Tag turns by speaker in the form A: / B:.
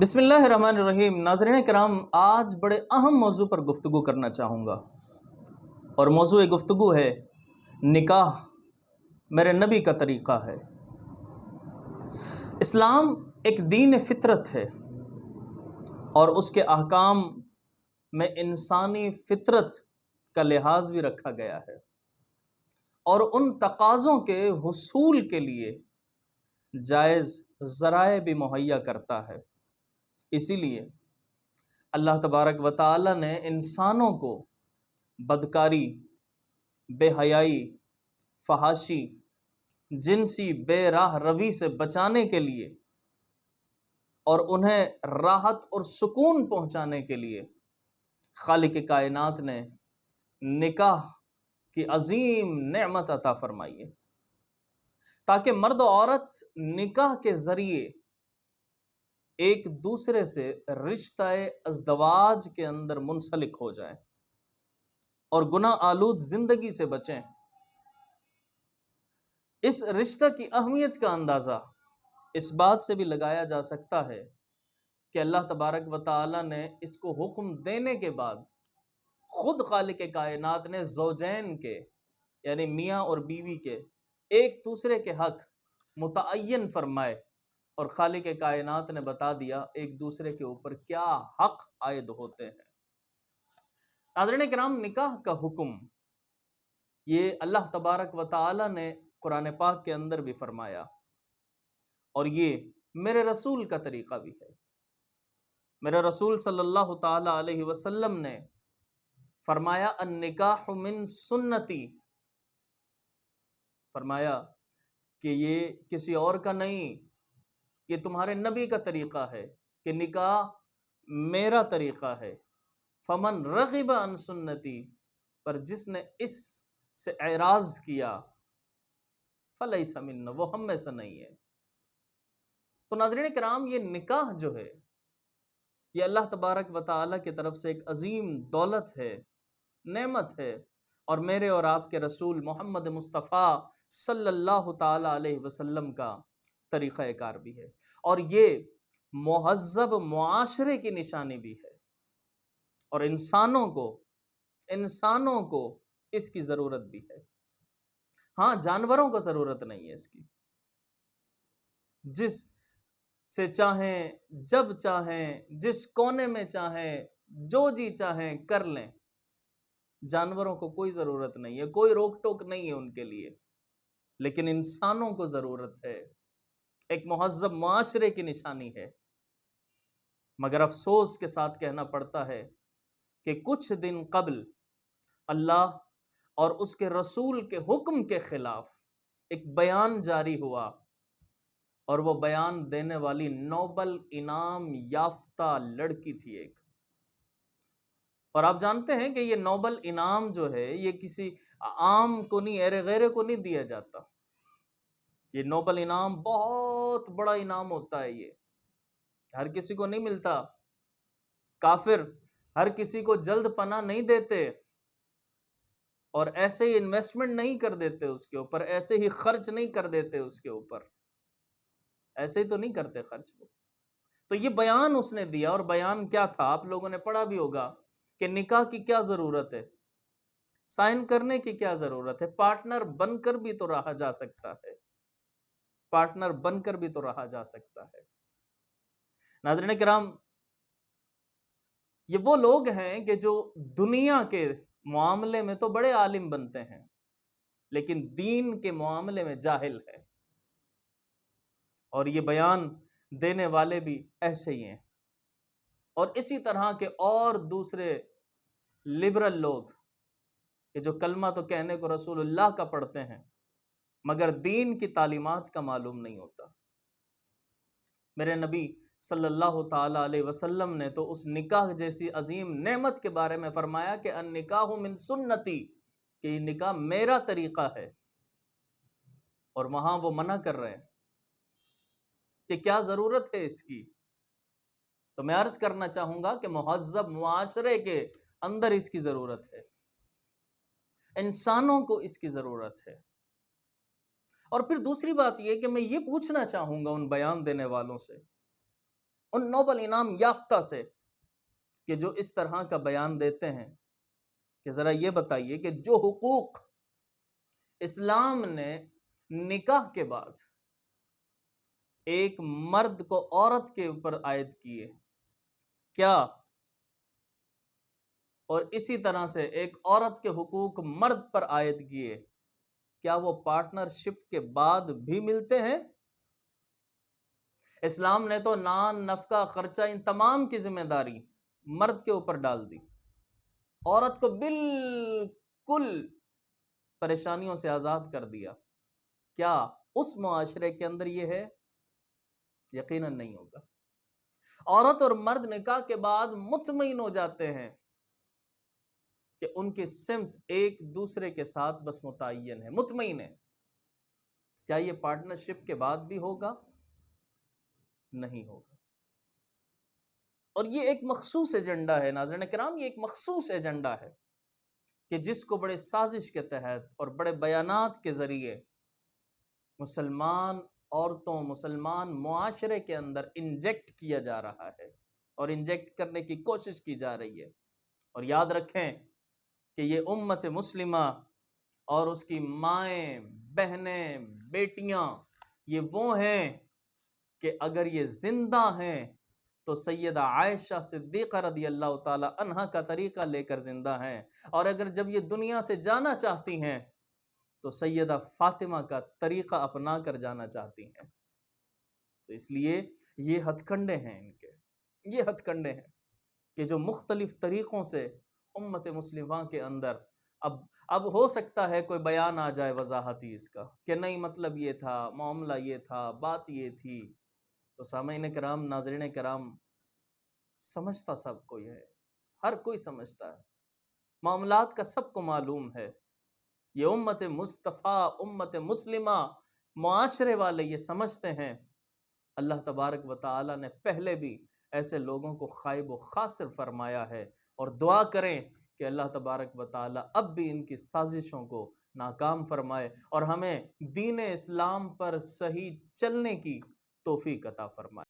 A: بسم اللہ الرحمن الرحیم۔ ناظرین کرام، آج بڑے اہم موضوع پر گفتگو کرنا چاہوں گا، اور موضوع گفتگو ہے نکاح میرے نبی کا طریقہ ہے۔ اسلام ایک دین فطرت ہے، اور اس کے احکام میں انسانی فطرت کا لحاظ بھی رکھا گیا ہے، اور ان تقاضوں کے حصول کے لیے جائز ذرائع بھی مہیا کرتا ہے۔ اسی لیے اللہ تبارک و تعالی نے انسانوں کو بدکاری، بے حیائی، فحاشی، جنسی بے راہ روی سے بچانے کے لیے اور انہیں راحت اور سکون پہنچانے کے لیے خالق کائنات نے نکاح کی عظیم نعمت عطا فرمائی ہے، تاکہ مرد و عورت نکاح کے ذریعے ایک دوسرے سے رشتہ ازدواج کے اندر منسلک ہو جائیں اور گناہ آلود زندگی سے بچیں۔ اس رشتہ کی اہمیت کا اندازہ اس بات سے بھی لگایا جا سکتا ہے کہ اللہ تبارک و تعالی نے اس کو حکم دینے کے بعد خود خالق کائنات نے زوجین کے، یعنی میاں اور بیوی کے، ایک دوسرے کے حق متعین فرمائے، اور خالق کائنات نے بتا دیا ایک دوسرے کے اوپر کیا حق عائد ہوتے ہیں۔ ناظرین کرام، نکاح کا حکم یہ اللہ تبارک و تعالی نے قرآن پاک کے اندر بھی فرمایا، اور یہ میرے رسول کا طریقہ بھی ہے۔ میرے رسول صلی اللہ تعالی علیہ وسلم نے فرمایا النکاح من سنتی، فرمایا کہ یہ کسی اور کا نہیں، یہ تمہارے نبی کا طریقہ ہے، کہ نکاح میرا طریقہ ہے۔ فمن رغب عن سنتی، پر جس نے اس سے اعراض کیا، فلیس منا، وہ ہم میں سے نہیں ہے۔ تو ناظرین کرام، یہ نکاح جو ہے یہ اللہ تبارک و تعالی کی طرف سے ایک عظیم دولت ہے، نعمت ہے، اور میرے اور آپ کے رسول محمد مصطفیٰ صلی اللہ تعالی علیہ وسلم کا طریقہ کار بھی ہے، اور یہ مہذب معاشرے کی نشانی بھی ہے، اور انسانوں کو اس کی ضرورت بھی ہے۔ ہاں، جانوروں کو ضرورت نہیں ہے اس کی، جس سے چاہیں، جب چاہیں، جس کونے میں چاہیں، جو جی چاہیں کر لیں، جانوروں کو کوئی ضرورت نہیں ہے، کوئی روک ٹوک نہیں ہے ان کے لیے، لیکن انسانوں کو ضرورت ہے، ایک مہذب معاشرے کی نشانی ہے۔ مگر افسوس کے ساتھ کہنا پڑتا ہے کہ کچھ دن قبل اللہ اور اس کے رسول کے حکم کے خلاف ایک بیان جاری ہوا، اور وہ بیان دینے والی نوبل انعام یافتہ لڑکی تھی ایک، اور آپ جانتے ہیں کہ یہ نوبل انعام جو ہے یہ کسی عام کو نہیں، ایرے غیرے کو نہیں دیا جاتا۔ یہ نوبل انعام بہت بڑا انعام ہوتا ہے، یہ ہر کسی کو نہیں ملتا۔ کافر ہر کسی کو جلد پناہ نہیں دیتے، اور ایسے ہی انویسٹمنٹ نہیں کر دیتے اس کے اوپر، ایسے ہی خرچ نہیں کر دیتے اس کے اوپر، ایسے ہی تو نہیں کرتے خرچ وہ۔ تو یہ بیان اس نے دیا، اور بیان کیا تھا آپ لوگوں نے پڑھا بھی ہوگا کہ نکاح کی کیا ضرورت ہے، سائن کرنے کی کیا ضرورت ہے، پارٹنر بن کر بھی تو رہا جا سکتا ہے، پارٹنر بن کر بھی تو رہا جا سکتا ہے۔ ناظرین کرام، یہ وہ لوگ ہیں کہ جو دنیا کے معاملے میں تو بڑے عالم بنتے ہیں، لیکن دین کے معاملے میں جاہل ہے، اور یہ بیان دینے والے بھی ایسے ہی ہیں، اور اسی طرح کے اور دوسرے لبرل لوگ کہ جو کلمہ تو کہنے کو رسول اللہ کا پڑھتے ہیں، مگر دین کی تعلیمات کا معلوم نہیں ہوتا۔ میرے نبی صلی اللہ تعالی علیہ وسلم نے تو اس نکاح جیسی عظیم نعمت کے بارے میں فرمایا کہ النکاح من سنتی، کہ یہ نکاح میرا طریقہ ہے، اور وہاں وہ منع کر رہے ہیں کہ کیا ضرورت ہے اس کی۔ تو میں عرض کرنا چاہوں گا کہ مہذب معاشرے کے اندر اس کی ضرورت ہے، انسانوں کو اس کی ضرورت ہے۔ اور پھر دوسری بات یہ کہ میں یہ پوچھنا چاہوں گا ان بیان دینے والوں سے ان نوبل انعام یافتہ سے کہ جو اس طرح کا بیان دیتے ہیں کہ ذرا یہ بتائیے کہ جو حقوق اسلام نے نکاح کے بعد ایک مرد کو عورت کے اوپر عائد کیے، کیا اور اسی طرح سے ایک عورت کے حقوق مرد پر عائد کیے، کیا وہ پارٹنرشپ کے بعد بھی ملتے ہیں؟ اسلام نے تو نان، نفقہ، خرچہ، ان تمام کی ذمہ داری مرد کے اوپر ڈال دی، عورت کو بالکل پریشانیوں سے آزاد کر دیا۔ کیا اس معاشرے کے اندر یہ ہے؟ یقیناً نہیں ہوگا۔ عورت اور مرد نکاح کے بعد مطمئن ہو جاتے ہیں کہ ان کی سمت ایک دوسرے کے ساتھ بس متعین ہے، مطمئن ہے۔ کیا یہ پارٹنرشپ کے بعد بھی ہوگا؟ نہیں ہوگا۔ اور یہ ایک مخصوص ایجنڈا ہے ناظرین کرام، یہ ایک مخصوص ایجنڈا ہے کہ جس کو بڑے سازش کے تحت اور بڑے بیانات کے ذریعے مسلمان عورتوں، مسلمان معاشرے کے اندر انجیکٹ کیا جا رہا ہے اور انجیکٹ کرنے کی کوشش کی جا رہی ہے۔ اور یاد رکھیں کہ یہ امت مسلمہ اور اس کی مائیں، بہنیں، بیٹیاں، یہ وہ ہیں کہ اگر یہ زندہ ہیں تو سیدہ عائشہ صدیقہ رضی اللہ تعالی عنہا کا طریقہ لے کر زندہ ہیں، اور اگر جب یہ دنیا سے جانا چاہتی ہیں تو سیدہ فاطمہ کا طریقہ اپنا کر جانا چاہتی ہیں۔ تو اس لیے یہ ہتھ کنڈے ہیں ان کے، یہ ہتھ کنڈے ہیں کہ جو مختلف طریقوں سے امت مسلمہ کے اندر اب ہو سکتا ہے کوئی بیان آ جائے وضاحتی اس کا کہ نہیں مطلب یہ تھا، معاملہ یہ تھا، بات یہ تھی۔ تو سامعین کرام، ناظرین کرام، سمجھتا سب کوئی ہے، ہر کوئی سمجھتا ہے، معاملات کا سب کو معلوم ہے۔ یہ امت مصطفیٰ، امت مسلمہ، معاشرے والے یہ سمجھتے ہیں۔ اللہ تبارک و تعالی نے پہلے بھی ایسے لوگوں کو خائب و خاسر فرمایا ہے، اور دعا کریں کہ اللہ تبارک و تعالی اب بھی ان کی سازشوں کو ناکام فرمائے اور ہمیں دین اسلام پر صحیح چلنے کی توفیق عطا فرمائے۔